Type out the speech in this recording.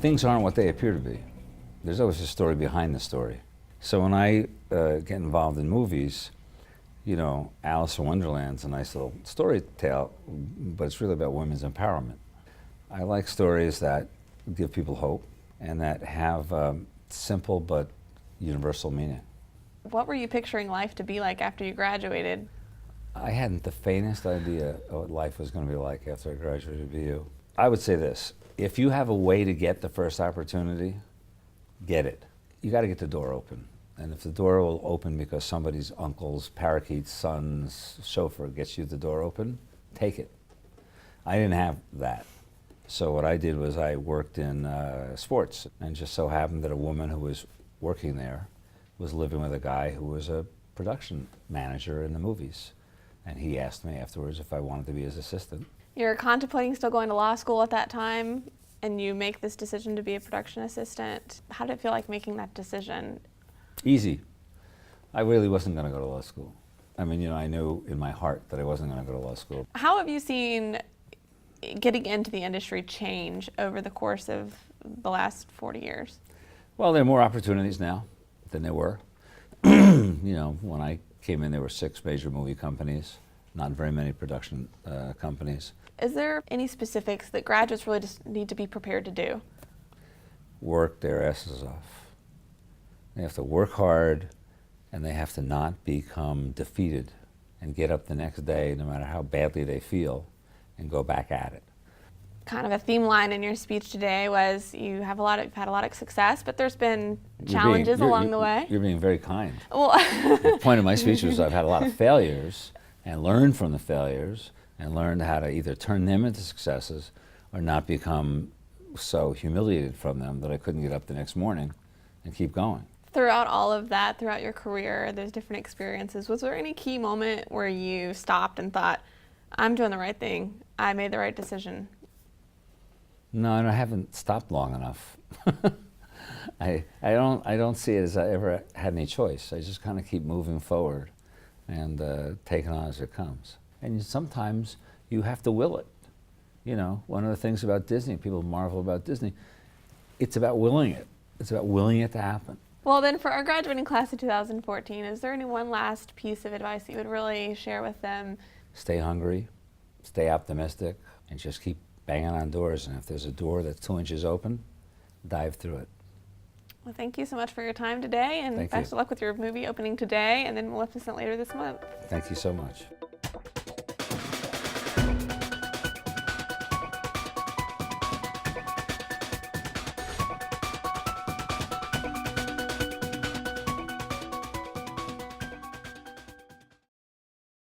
things aren't what they appear to be. There's always a story behind the story. So when I get involved in movies, you know, Alice in Wonderland's a nice little story tale, but it's really about women's empowerment. I like stories that give people hope and that have simple but universal meaning. What were you picturing life to be like after you graduated? I hadn't the faintest idea of what life was going to be like after I graduated BU. I would say this: if you have a way to get the first opportunity, get it. You got to get the door open. And if the door will open because somebody's uncle's parakeet's son's chauffeur gets you the door open, take it. I didn't have that. So what I did was I worked in sports, and just so happened that a woman who was working there was living with a guy who was a production manager in the movies. And he asked me afterwards if I wanted to be his assistant. You're contemplating still going to law school at that time, and you make this decision to be a production assistant. How did it feel like making that decision? Easy. I really wasn't going to go to law school. I mean, you know, I knew in my heart that I wasn't going to go to law school. How have you seen getting into the industry change over the course of the last 40 years? Well, there are more opportunities now than there were. You know, when I came in, there were 6 major movie companies, not very many production companies. Is there any specifics that graduates really just need to be prepared to do? Work their asses off. They have to work hard, and they have to not become defeated and get up the next day, no matter how badly they feel, and go back at it. Kind of a theme line in your speech today was you've had a lot of success, but there's been challenges along the way. You're being very kind. Well, the point of my speech was I've had a lot of failures and learned from the failures and learned how to either turn them into successes or not become so humiliated from them that I couldn't get up the next morning and keep going. Throughout all of that, throughout your career, there's different experiences. Was there any key moment where you stopped and thought, I'm doing the right thing, I made the right decision? No, I haven't stopped long enough. I don't see it as I ever had any choice. I just kind of keep moving forward and taking on as it comes. And sometimes you have to will it. You know, one of the things about Disney, people marvel about Disney, it's about willing it. It's about willing it to happen. Well then, for our graduating class of 2014, is there any one last piece of advice that you would really share with them? Stay hungry, stay optimistic, and just keep banging on doors, and if there's a door that's 2 inches open, dive through it. Well, thank you so much for your time today, and best of luck with your movie opening today and then Maleficent later this month. Thank you so much.